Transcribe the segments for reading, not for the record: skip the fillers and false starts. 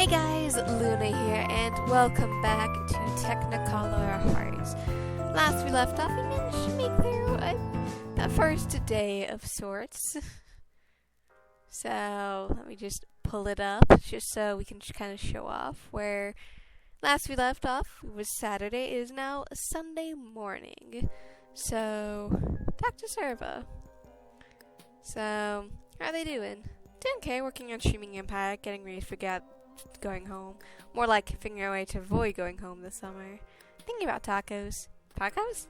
Hey guys, Luna here, and welcome back to Technicolor Hearts. Last we left off, we managed to make through a first day of sorts. So, let me just pull it up, just so we can kind of show off where last we left off. It was Saturday, it is now Sunday morning. So, back to server. So, how are they doing? Doing okay, working on streaming Empire, getting ready to forget going home. More like figuring a way to avoid going home this summer. Thinking about tacos. Tacos?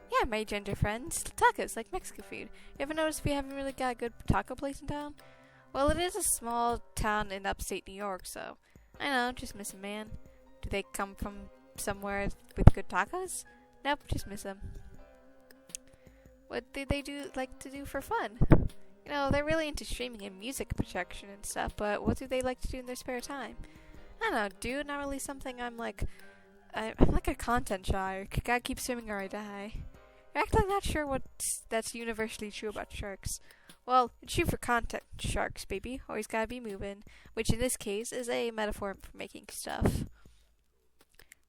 Yeah, my gender friends. Tacos, like Mexican food. You ever notice we haven't really got a good taco place in town? Well, it is a small town in upstate New York, so I know, just miss them, man. Do they come from somewhere with good tacos? Nope, just miss them. What do they like to do for fun? You know, they're really into streaming and music production and stuff, but what do they like to do in their spare time? I don't know, dude, not really something I'm like a content shark. Gotta keep swimming or I die. You're actually not sure that's universally true about sharks. Well, it's true for content sharks, baby. Always gotta be moving, which in this case is a metaphor for making stuff.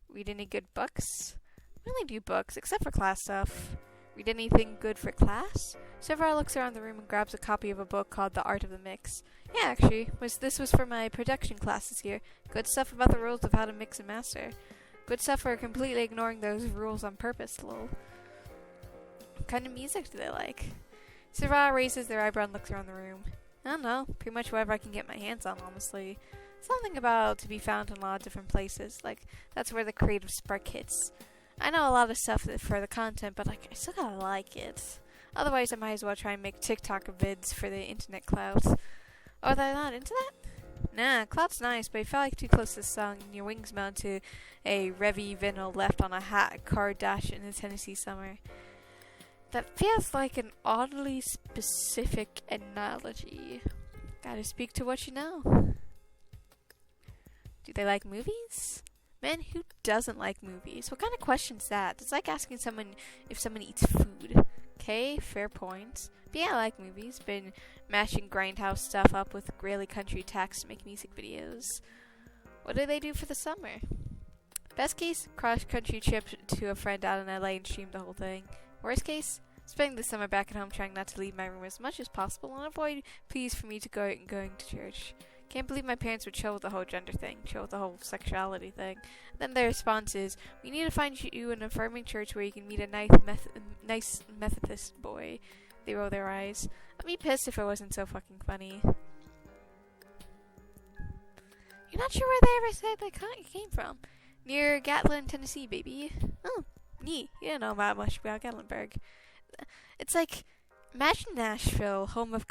Read any good books? We only do books, except for class stuff. Read anything good for class? Several looks around the room and grabs a copy of a book called The Art of the Mix. Yeah, actually, this was for my production classes here. Good stuff about the rules of how to mix and master. Good stuff for completely ignoring those rules on purpose, lol. What kind of music do they like? Sarah raises their eyebrow and looks around the room. I don't know, pretty much whatever I can get my hands on, honestly. Something about to be found in a lot of different places, like that's where the creative spark hits. I know a lot of stuff for the content, but I still gotta like it. Otherwise, I might as well try and make TikTok vids for the internet clout. Oh, are they not into that? Nah, clout's nice, but you felt like too close to the sun and your wings mount to a Revy vinyl left on a car dash in a Tennessee summer. That feels like an oddly specific analogy. Gotta speak to what you know. Do they like movies? Man, who doesn't like movies? What kind of question's that? It's like asking someone if someone eats food. Okay, fair point. But yeah, I like movies. Been mashing grindhouse stuff up with really country tax to make music videos. What do they do for the summer? Best case, cross-country trip to a friend out in LA and stream the whole thing. Worst case, spending the summer back at home trying not to leave my room as much as possible and avoid pleas for me to go out and going to church. Can't believe my parents would chill with the whole gender thing, chill with the whole sexuality thing. Then their response is, we need to find you an affirming church where you can meet a nice Methodist boy. They roll their eyes. I'd be pissed if it wasn't so fucking funny. You're not sure where they ever said they came from? Near Gatlin, Tennessee, baby. Oh, neat. You don't know about much about Gatlinburg. It's like, imagine Nashville, home of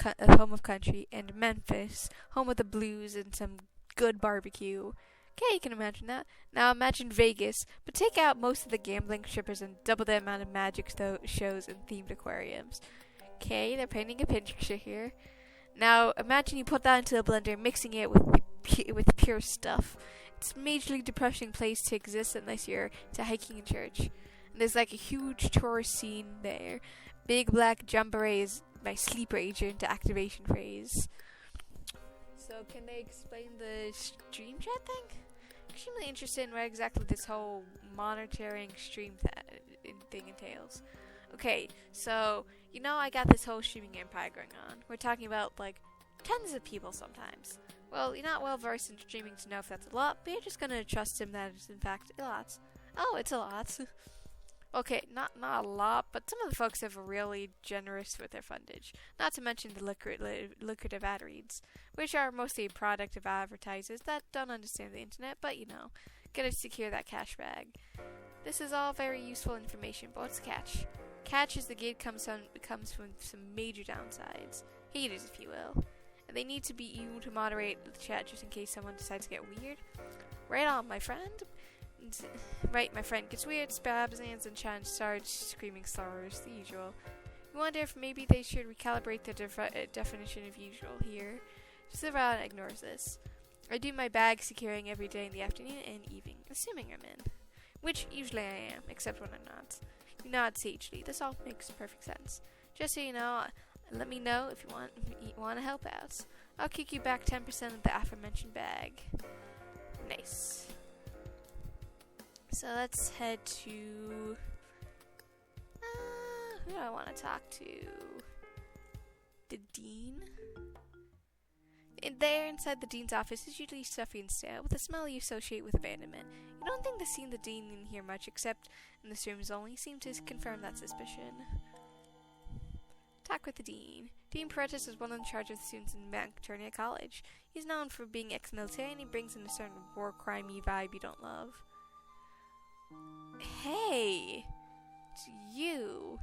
country, and Memphis, home of the blues and some good barbecue. Okay, you can imagine that. Now imagine Vegas, but take out most of the gambling strippers and double the amount of magic shows and themed aquariums. Okay, they're painting a picture here. Now imagine you put that into a blender, mixing it with pure stuff. It's a majorly depressing place to exist unless you're to hiking in church. And there's like a huge tourist scene there. Big black jamboree is my sleeper agent activation phrase. So can they explain the stream chat thing? I'm extremely interested in what exactly this whole monitoring stream thing entails. Okay, so, you know I got this whole streaming empire going on. We're talking about, like, tens of people sometimes. Well, you're not well versed in streaming to know if that's a lot, but you're just gonna trust him that it's in fact a lot. Oh, it's a lot. Okay, not a lot, but some of the folks have really generous with their fundage. Not to mention the lucrative ad reads, which are mostly a product of advertisers that don't understand the internet, but you know, gotta secure that cash bag. This is all very useful information, but what's the catch? Catch is the gate comes from some major downsides, haters if you will, and they need to be you to moderate the chat just in case someone decides to get weird. Right on, my friend. Right, my friend gets weird, spabs hands and chat and starts screaming slurs, the usual. You wonder if maybe they should recalibrate the definition of usual here. Sarah ignores this. I do my bag securing every day in the afternoon and evening, assuming I'm in. Which usually I am, except when I'm not. You nod sagely. This all makes perfect sense. Just so you know, let me know if you want to help out. I'll kick you back 10% of the aforementioned bag. Nice. So let's head to... who do I want to talk to? The dean? There, inside the dean's office, is usually stuffy and stale, with a smell you associate with abandonment. You don't think to see the dean in here much, except in this room's only seem to confirm that suspicion. Talk with the dean. Dean Paretis is one in charge of the students in Technicolor College. He's known for being ex-military, and he brings in a certain war crimey vibe you don't love. Hey! It's you.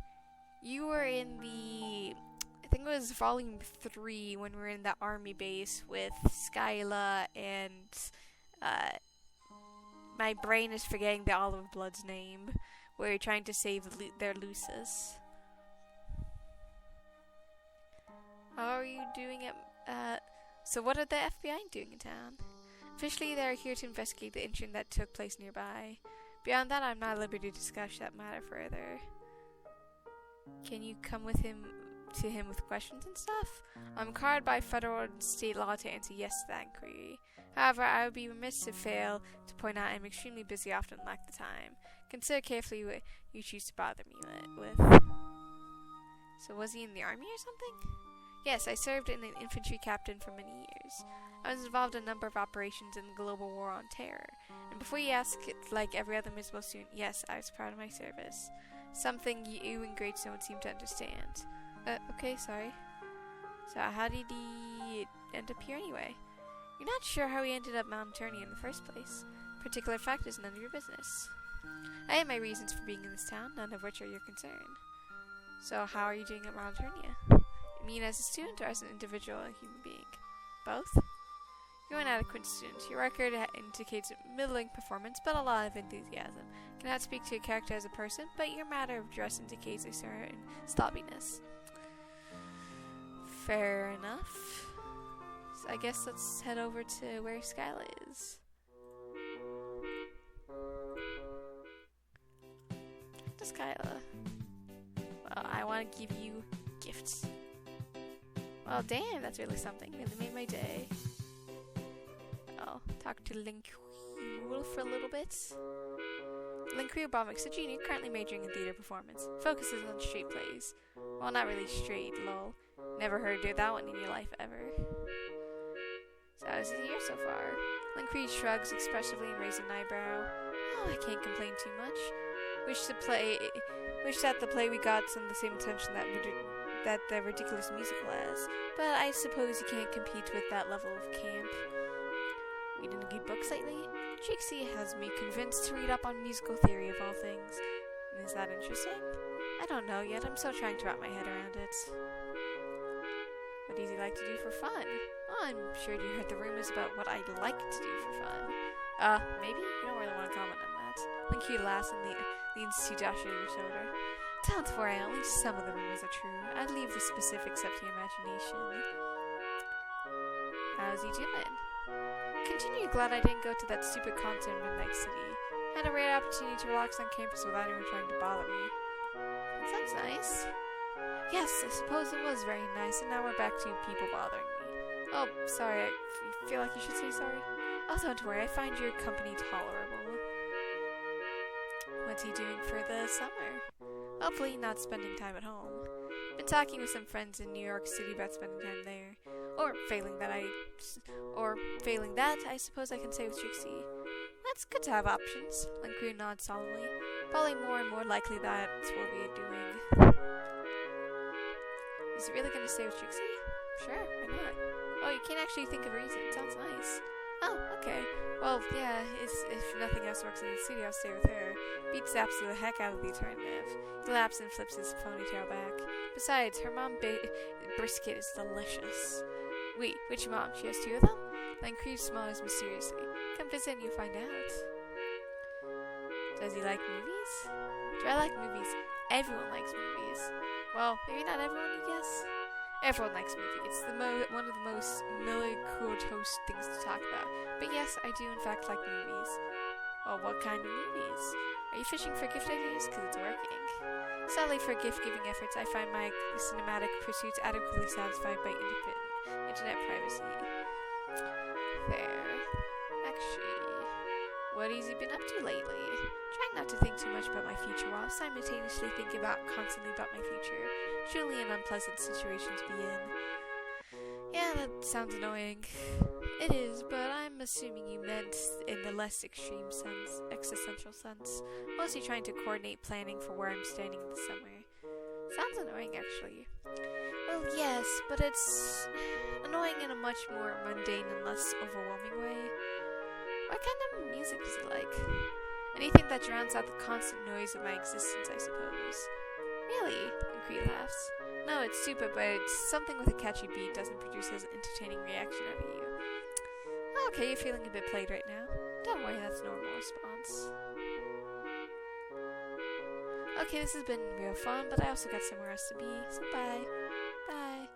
You were in the... I think it was volume 3 when we were in that army base with Skyla and, my brain is forgetting the Olive Blood's name, where you're trying to save their Lucis. How are you doing it? So what are the FBI doing in town? Officially, they're here to investigate the incident that took place nearby. Beyond that, I'm not at liberty to discuss that matter further. Can you come with him with questions and stuff? I'm required by federal and state law to answer yes to that inquiry. However, I would be remiss to fail to point out I'm extremely busy, often lack the time. Consider carefully what you choose to bother me with. So was he in the army or something? Yes, I served as an infantry captain for many years. I was involved in a number of operations in the global war on terror. And before you ask, like every other miserable student, yes, I was proud of my service. Something you and grades don't seem to understand. Okay, sorry. So how did he end up here anyway? You're not sure how he ended up Mount Eternia in the first place. Particular fact is none of your business. I have my reasons for being in this town, none of which are your concern. So how are you doing at Mount Eternia? You mean as a student or as an individual human being? Both? You're an adequate student. Your record indicates middling performance, but a lot of enthusiasm. Cannot speak to your character as a person, but your matter of dress indicates a certain sloppiness. Fair enough. So I guess let's head over to where Skyla is. Talk to Skyla. Well, I want to give you gifts. Well, damn, that's really something. Really made my day. I'll talk to Linquil for a little bit. Linquil Bromwick's a junior, currently majoring in theater performance. Focuses on straight plays. Well, not really straight, lol. Never heard do that one in your life ever. So how's the year so far? Linquil shrugs expressively and raises an eyebrow. Oh, I can't complain too much. Wish that the play we got's on the same attention that the ridiculous musical has. But I suppose you can't compete with that level of camp. Reading any good books lately? Trixie has me convinced to read up on musical theory of all things. Is that interesting? I don't know yet. I'm still trying to wrap my head around it. What does he like to do for fun? Oh, I'm sure you heard the rumors about what I like to do for fun. Maybe? You don't really want to comment on that. Linquil laughs and leans to Josh over your shoulder. Don't worry, only some of the rumors are true. I'd leave the specifics up to your imagination. How's he doing? Continue glad I didn't go to that stupid concert in Midnight City. Had a rare opportunity to relax on campus without anyone trying to bother me. That sounds nice. Yes, I suppose it was very nice, and now we're back to people bothering me. Oh, sorry, I feel like you should say sorry. Oh, don't worry, I find your company tolerable. What's he doing for the summer? Hopefully not spending time at home. Been talking with some friends in New York City about spending time there. Or failing that, I suppose I can stay with Trixie. That's good to have options. Linquil nods solemnly. Probably more and more likely that's what we are doing. Is he really going to stay with Trixie? Sure, why not? Oh, you can't actually think of a reason. Sounds nice. Oh, okay. Well, yeah, if nothing else works in the studio, I'll stay with her. Beats absolute heck out of the alternative. He laughs and flips his ponytail back. Besides, her mom brisket is delicious. Wait, which mom? She has 2 of them? Linquil smiles mysteriously. Come visit and you'll find out. Does he like movies? Do I like movies? Everyone likes movies. Well, maybe not everyone, I guess. Everyone likes movies. It's one of the most milquitoast things to talk about. But yes, I do in fact like movies. Well, what kind of movies? Are you fishing for gift ideas? Because it's working. Sadly, for gift-giving efforts, I find my cinematic pursuits adequately satisfied by internet privacy. Fair. Actually, what has he been up to lately? Trying not to think too much about my future while simultaneously thinking constantly about my future. Truly an unpleasant situation to be in. Yeah, that sounds annoying. It is, but I'm assuming you meant in the less extreme sense, existential sense. Mostly trying to coordinate planning for where I'm standing in the summer. Sounds annoying, actually. Well, yes, but it's annoying in a much more mundane and less overwhelming way. What kind of music does he like? Anything that drowns out the constant noise of my existence, I suppose. Really? And Cree laughs. No, it's stupid, but it's something with a catchy beat doesn't produce as entertaining reaction out of you. Okay, you're feeling a bit played right now. Don't worry, that's a normal response. Okay, this has been real fun, but I also got somewhere else to be, so bye. Bye.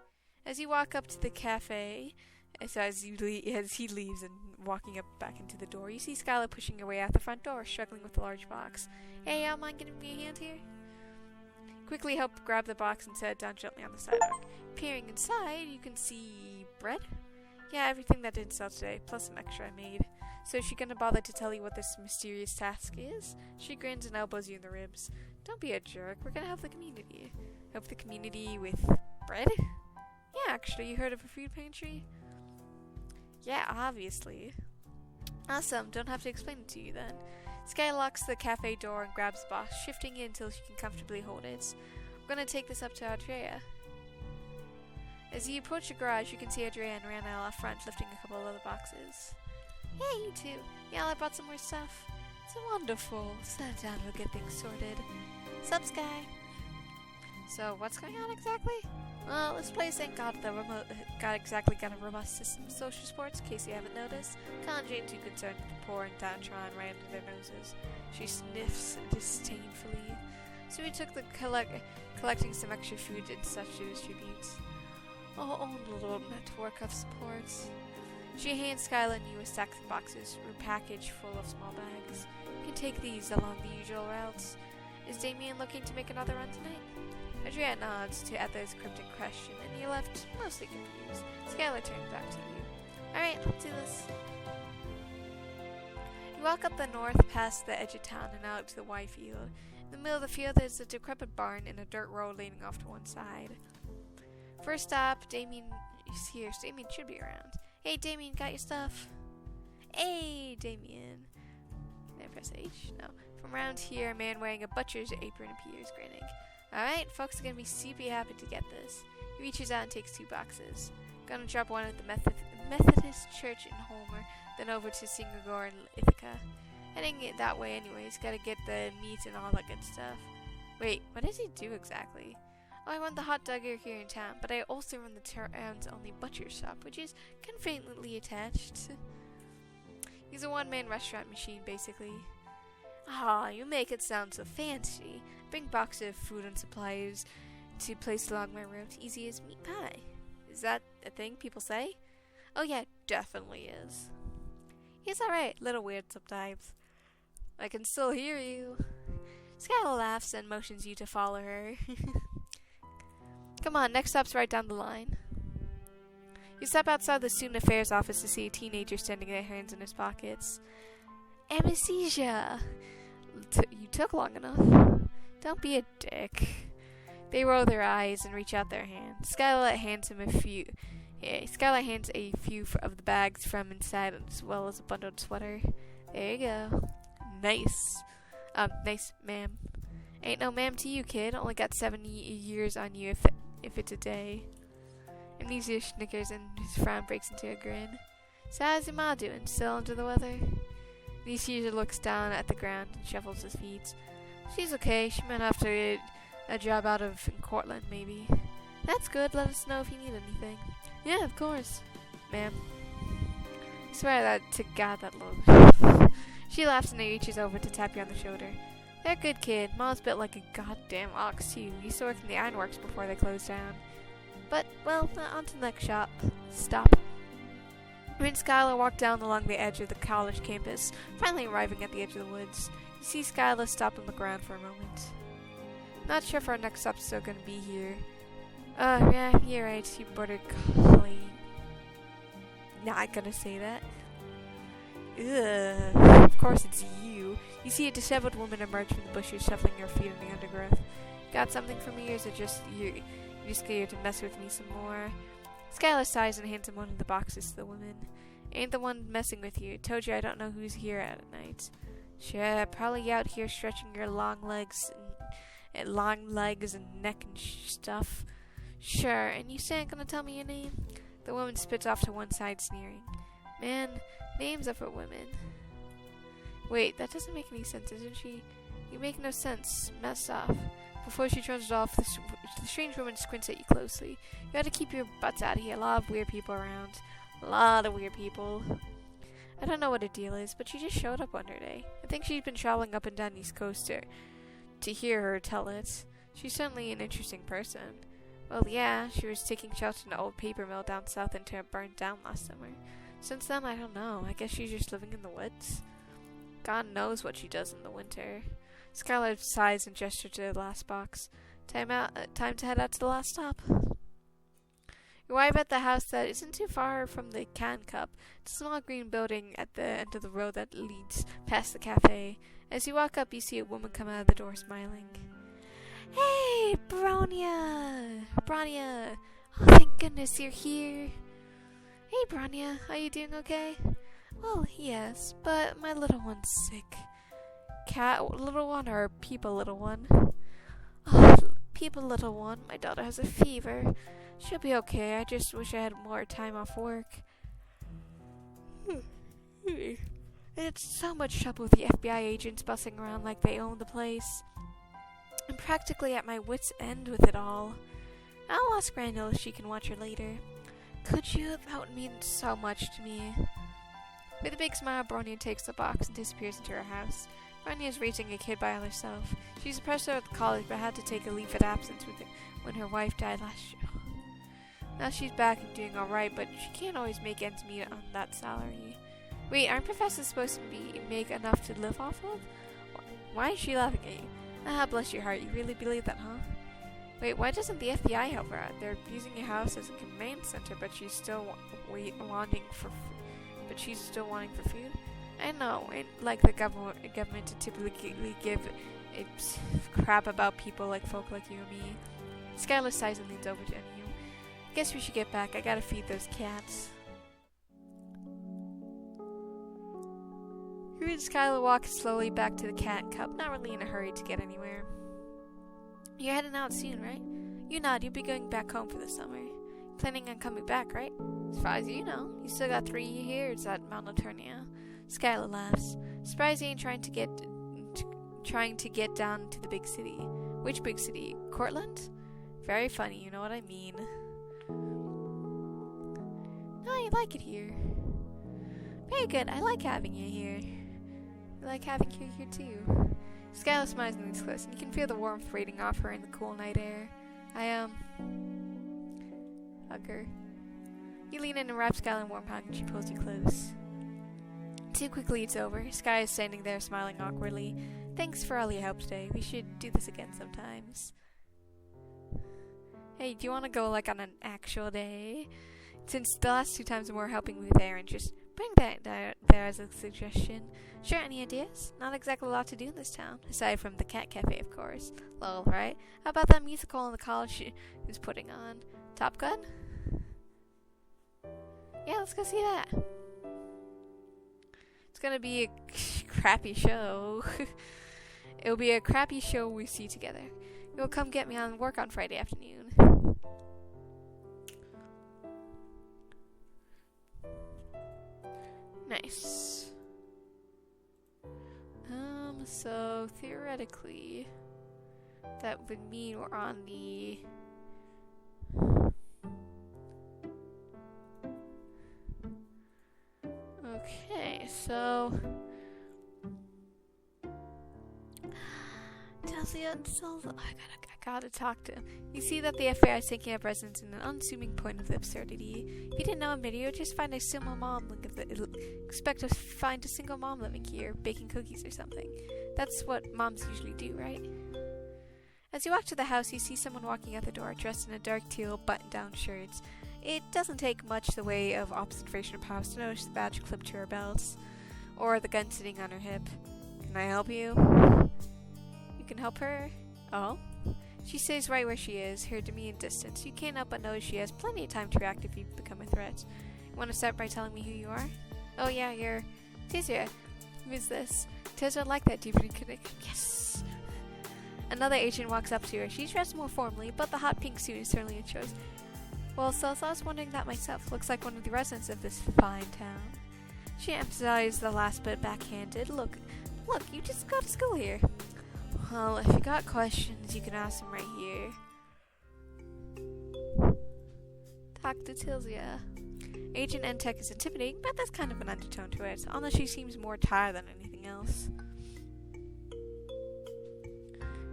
As you walk up to the cafe, as he leaves and walking up back into the door, you see Skylar pushing her way out the front door, struggling with a large box. Hey, y'all mind giving me a hand here? Quickly help grab the box and set it down gently on the sidewalk. Peering inside, you can see bread? Yeah, everything that didn't sell today, plus some extra I made. So is she gonna bother to tell you what this mysterious task is? She grins and elbows you in the ribs. Don't be a jerk, we're gonna help the community. Help the community with bread? Yeah, actually, you heard of a food pantry? Yeah, obviously. Awesome, don't have to explain it to you then. Sky locks the cafe door and grabs the box, shifting it until she can comfortably hold it. We're gonna take this up to Andrea. As you approach the garage, you can see Andrea and Rana out front lifting a couple of other boxes. Hey, you two. Yeah, I brought some more stuff. It's wonderful. Sit down, we'll get things sorted. Sup, Sky? So, what's going on exactly? Well, this place ain't got a robust system of social sports, in case you haven't noticed. Can't ain't too concerned with the poor and downtrodden right under their noses. She sniffs disdainfully. So we took the collecting some extra food and such to distribute. Our own little network of supports. She hands Skylar and you a stack of boxes, repackaged full of small bags. You can take these along the usual routes. Is Damien looking to make another run tonight? Andrea nods to Ether's cryptic question, and you're left mostly confused. Skylar turns back to you. Alright, let's do this. You walk up the north past the edge of town and out to the wide field. In the middle of the field, there's a decrepit barn and a dirt road leading off to one side. First stop, Damien is here, so Damien should be around. Hey, Damien, got your stuff? Hey, Damien. Did I press H? No. From around here, a man wearing a butcher's apron appears, grinning. Alright, folks are gonna be super happy to get this. He reaches out and takes 2 boxes. Gonna drop one at the Methodist Church in Homer, then over to Singapore in Ithaca. Heading it that way anyways, gotta get the meat and all that good stuff. Wait, what does he do exactly? Oh, I run the hot dogger here in town, but I also run the town's only butcher shop, which is conveniently attached. He's a one-man restaurant machine, basically. Ah, you make it sound so fancy. Bring boxes of food and supplies to place along my route, easy as meat pie. Is that a thing people say? Oh yeah, it definitely is. He's alright, little weird sometimes. I can still hear you. Skylar laughs and motions you to follow her. Come on, next stop's right down the line. You step outside the student affairs office to see a teenager standing their hands in his pockets. Anesthesia! You took long enough. Don't be a dick. They roll their eyes and reach out their hands. Skylar hands him a few. Yeah, Skylar hands a few of the bags from inside as well as a bundled sweater. There you go. Nice. Nice, ma'am. Ain't no ma'am to you, kid. Only got 7 years on you if it's a day. Amnesia snickers and his frown breaks into a grin. So how's your ma doing? Still under the weather? Amnesia looks down at the ground and shuffles his feet. She's okay. She might have to get a job out of in Cortland, maybe. That's good. Let us know if you need anything. Yeah, of course, ma'am. I swear that to God that look. She laughs and reaches over to tap you on the shoulder. They're a good kid. Mom's built like a goddamn ox, too. Used to work in the ironworks before they closed down. But, well, on to the next stop. Me and Skylar walk down along the edge of the college campus, finally arriving at the edge of the woods. You see Skylar stop and look around for a moment. Not sure if our next stop's still gonna be here. Yeah, you're right. You border collie. Not gonna say that. Ugh. Of course it's you. You see a disheveled woman emerge from the bushes, shuffling her feet in the undergrowth. Got something for me, or is it just you just scared to mess with me some more? Skylar sighs and hands him one of the boxes to the woman. Ain't the one messing with you. Told you I don't know who's here at night. Sure, probably out here stretching your long legs and neck and stuff. Sure, and you say ain't gonna tell me your name? The woman spits off to one side, sneering. Man, names are for women. Wait, that doesn't make any sense, isn't she? You make no sense. Mess off. Before she trudges off, the strange woman squints at you closely. You gotta keep your butts out of here. A lot of weird people around. A lot of weird people. I don't know what her deal is, but she just showed up one day. I think she's been traveling up and down East Coast to hear her tell it. She's certainly an interesting person. Well, yeah, she was taking shelter in an old paper mill down south until it burned down last summer. Since then, I don't know. I guess she's just living in the woods. God knows what she does in the winter. Skylar sighs and gestures to the last box. Time to head out to the last stop. You arrive at the house that isn't too far from the Can Cup. It's a small green building at the end of the road that leads past the cafe. As you walk up, you see a woman come out of the door smiling. Hey, Bronya! Bronya! Oh, thank goodness you're here. Hey, Bronya, are you doing okay? Well, yes, but my little one's sick. Cat little one or people little one? Oh, people little one. My daughter has a fever. She'll be okay. I just wish I had more time off work. It's so much trouble with the FBI agents bussing around like they own the place. I'm practically at my wit's end with it all. I'll ask Randall if she can watch her later. Could you? That would mean so much to me. With a big smile, Bronya takes the box and disappears into her house. Bronya is raising a kid by herself. She's a professor at college but had to take a leave of absence when her wife died last year. Now she's back and doing alright, but she can't always make ends meet on that salary. Wait, aren't professors supposed to make enough to live off of? Why is she laughing at you? Ah, bless your heart, you really believe that, huh? Wait, why doesn't the FBI help her out? They're using your house as a command center, but she's still wanting for food? I know, and like the government to typically give a crap about people like folk like you and me. Skylar sighs and leans over to you. Guess we should get back. I gotta feed those cats. You and Skylar walk slowly back to the Cat Cup, not really in a hurry to get anywhere. You're heading out soon, right? You nod, you'll be going back home for the summer. Planning on coming back, right? As far as you know, you still got 3 years at Mount Eternia. Skylar laughs. Surprised you ain't trying to get down to the big city. Which big city? Cortland? Very funny, you know what I mean. No, you like it here. Very good, I like having you here. I like having you here too. Skylar smiles and leans close, and you can feel the warmth radiating off her in the cool night air. Hug her. You lean in and wrap Skylar in a warm hug, and she pulls you close. Too quickly it's over. Sky is standing there smiling awkwardly. Thanks for all your help today. We should do this again sometimes. Hey, do you want to go like on an actual day? Since the last 2 times we were helping with Aaron, just bring that there as a suggestion. Sure, any ideas? Not exactly a lot to do in this town, aside from the cat cafe, of course. Lol, right? How about that musical in the college is putting on? Top Gun? Yeah, let's go see that. It's gonna be a crappy show. It'll be a crappy show we see together. You'll come get me on work on Friday afternoon. Nice. So theoretically, that would mean we're on the okay, so tells the I gotta talk to him. You see that the FBI is taking up residence in an unassuming point of the absurdity. If you didn't know a video, just find a single mom. Expect to find a single mom living here, baking cookies or something. That's what moms usually do, right? As you walk to the house, you see someone walking out the door, dressed in a dark teal button-down shirt. It doesn't take much the way of observation of house to notice the badge clipped to her belt. or the gun sitting on her hip. Can I help you? You can help her? Oh? She stays right where she is, her demean distance. You can't help but notice she has plenty of time to react if you become a threat. You want to start by telling me who you are? Oh yeah, you're Tizia. Who's this? Tizia like that deepening connection. Yes! Another agent walks up to her. She's dressed more formally, but the hot pink suit is certainly a choice. Well, Celsa, I was wondering that myself. Looks like one of the residents of this fine town. She emphasized the last bit backhanded. Look, you just go to school here. Well, if you got questions, you can ask them right here. Talk to Tilsia. Agent N-Tech is intimidating, but there's kind of an undertone to it, although she seems more tired than anything else.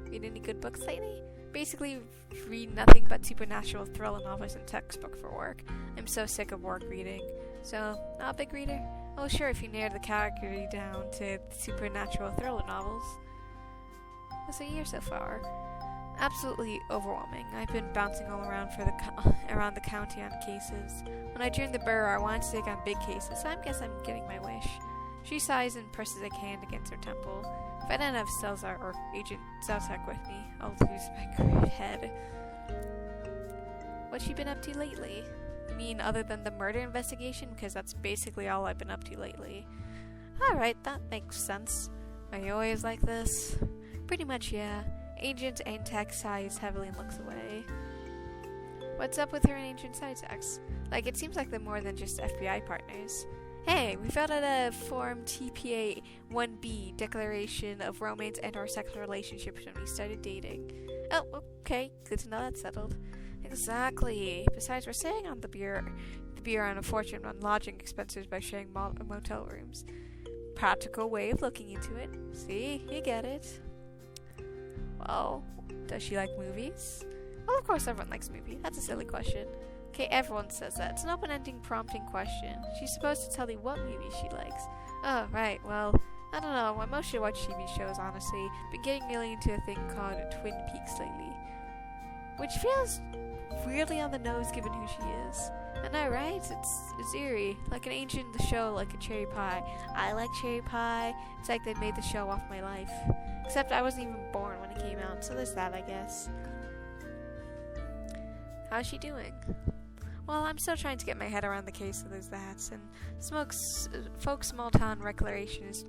Read any good books lately? Basically, read nothing but supernatural thriller novels and textbook for work. I'm so sick of work reading. So, not a big reader? Oh sure, if you narrowed the category down to supernatural thriller novels. What's a year so far? Absolutely overwhelming. I've been bouncing all around around the county on cases. When I joined the borough, I wanted to take on big cases, so I guess I'm getting my wish. She sighs and presses a hand against her temple. If I didn't have Celzar or Agent Zautek with me, I'll lose my head. What's she been up to lately? You mean other than the murder investigation? Because that's basically all I've been up to lately. Alright, that makes sense. Are you always like this? Pretty much, yeah. Agent N-Tech sighs heavily and looks away. What's up with her and Agent Zautek? Like, it seems like they're more than just FBI partners. Hey, we filled out a Form TPA 1B, Declaration of Romance and or Sexual Relationships when we started dating. Oh, okay, good to know that's settled. Exactly. Besides, we're saving on the beer on a fortune on lodging expenses by sharing motel rooms. Practical way of looking into it. See, you get it. Well, does she like movies? Well, of course everyone likes movies. That's a silly question. Okay, everyone says that. It's an open-ending, prompting question. She's supposed to tell you what movies she likes. Oh, right, well, I don't know. I mostly watch TV shows, honestly. Been getting really into a thing called Twin Peaks lately. Which feels really on the nose given who she is. I know, right? It's eerie. Like an angel in the show, like a cherry pie. I like cherry pie. It's like they made the show off my life. Except I wasn't even born when it came out, so there's that, I guess. How's she doing? Well, I'm still trying to get my head around the case, so there's that. And folk small town recreation is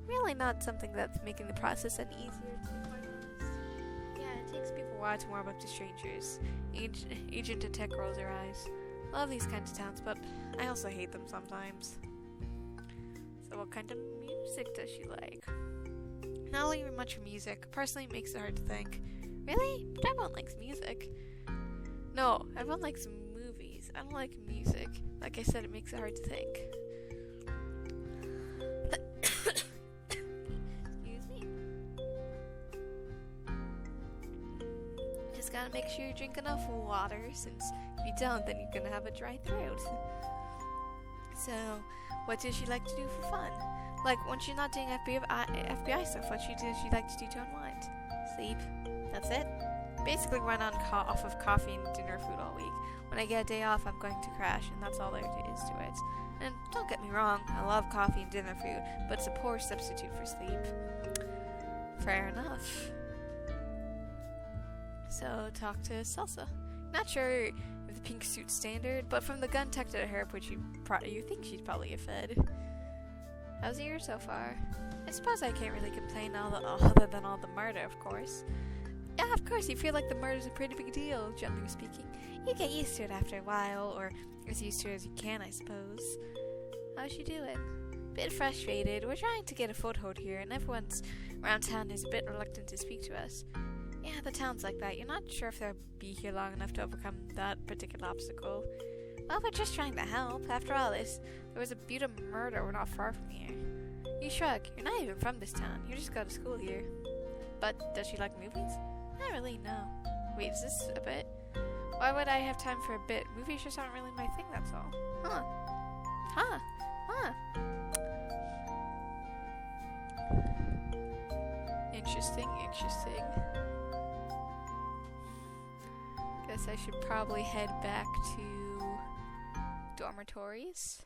really not something that's making the process any easier, to be quite honest. Yeah, it takes people a while to warm up to strangers. Agent N-Tech rolls her eyes. Love these kinds of towns, but I also hate them sometimes. So what kind of music does she like? Not even much music. Personally, it makes it hard to think. Really? But everyone likes music. No, everyone likes movies. I don't like music. Like I said, it makes it hard to think. Excuse me. Just gotta make sure you drink enough water, since if you don't, then you're gonna have a dry throat. So, what does she like to do for fun? Like, when she's not doing FBI stuff, what does she like to do to unwind? Sleep. That's it. Basically run off of coffee and dinner food all week. When I get a day off, I'm going to crash, and that's all there is to it. And don't get me wrong, I love coffee and dinner food, but it's a poor substitute for sleep. Fair enough. So, talk to Salsa. Not sure if the pink suit's standard, but from the gun tech to the hair, which you think she's probably a fed. How's the year so far? I suppose I can't really complain other than all the murder, of course. Yeah, of course, you feel like the murder's a pretty big deal, generally speaking. You get used to it after a while, or as used to it as you can, I suppose. How's she doing? Bit frustrated. We're trying to get a foothold here, and everyone's around town is a bit reluctant to speak to us. Yeah, the town's like that. You're not sure if they'll be here long enough to overcome that particular obstacle. Well, we're just trying to help. After all this, there was a beautiful murder not far from here. You shrug. You're not even from this town. You just go to school here. But does she like movies? Not really, no. Wait, is this a bit? Why would I have time for a bit? Movies just aren't really my thing, that's all. Huh. Interesting. Guess I should probably head back to dormitories.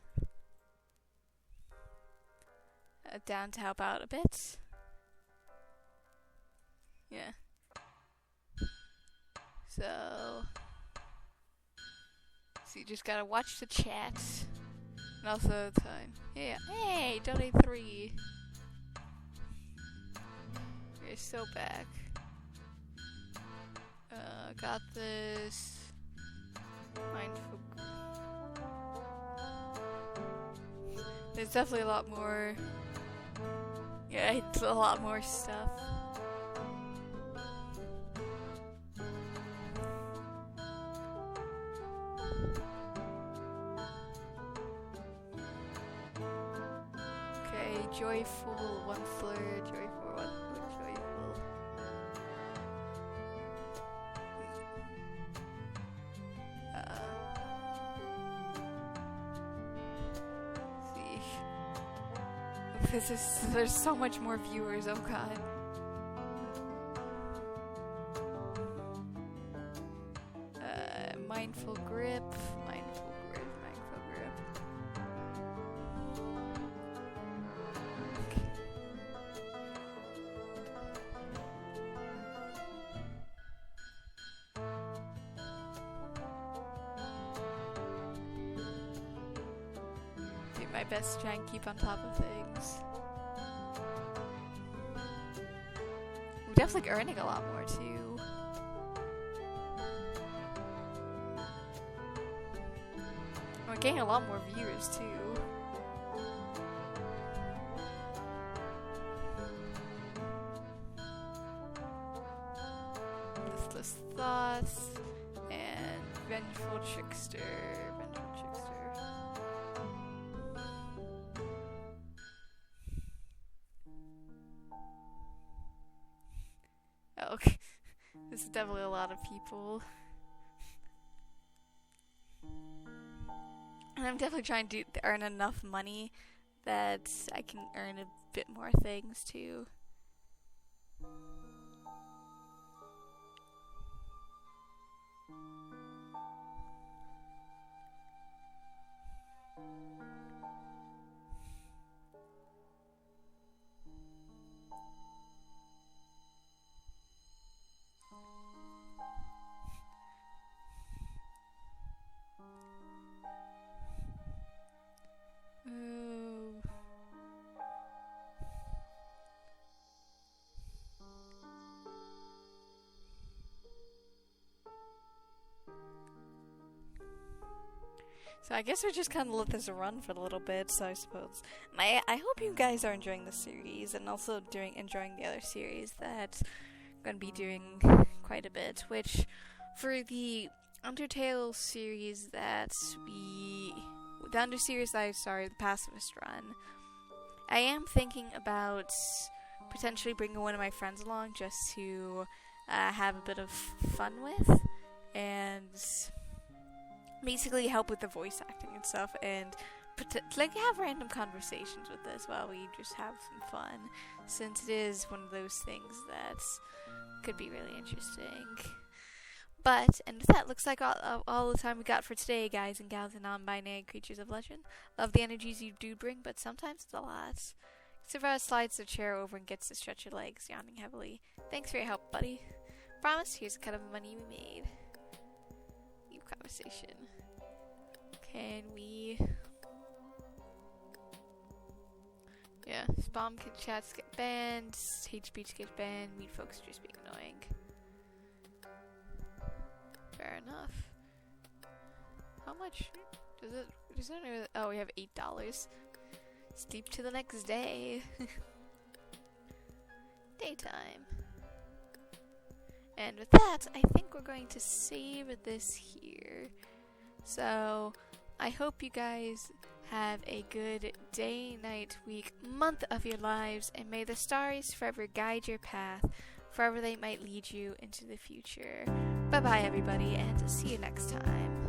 down to help out a bit. Yeah. So you just gotta watch the chat. And also the time. Yeah. Hey, donate 3. You're so back. Got this. Mindful. There's definitely a lot more. Yeah, it's a lot more stuff. Okay, joyful, 1 slur, joyful, 1 joyful. There's so much more viewers, oh god. Mindful grip. Okay. Do my best to try and keep on top of things. We're definitely earning a lot more too. We're getting a lot more viewers too. Listless thoughts and vengeful trickster. Oh, okay. This is definitely a lot of people. And I'm definitely trying to earn enough money that I can earn a bit more things too. So I guess we're just kind of let this run for a little bit, so I suppose. And I hope you guys are enjoying the series, and also enjoying the other series that I'm going to be doing quite a bit, which for the Undertale series the Under-series that I started, the Pacifist Run, I am thinking about potentially bringing one of my friends along just to have a bit of fun with, and basically help with the voice acting and stuff, and have random conversations with us while we just have some fun, since it is one of those things that could be really interesting. But, and that looks like all the time we got for today, guys and gals and non-binary creatures of legend. Love the energies you do bring, but sometimes it's a lot. Savara slides the chair over and gets to stretch your legs, yawning heavily. Thanks for your help, buddy. Promise, here's a cut of the money we made. New conversation. Can we... Yeah, spam chats get banned, hate speech gets banned, meat folks just being annoying. Fair enough. How much does it... Oh, we have $8. Sleep to the next day. Daytime. And with that, I think we're going to save this here. So, I hope you guys have a good day, night, week, month of your lives, and may the stars forever guide your path, wherever they might lead you into the future. Bye-bye, everybody, and see you next time.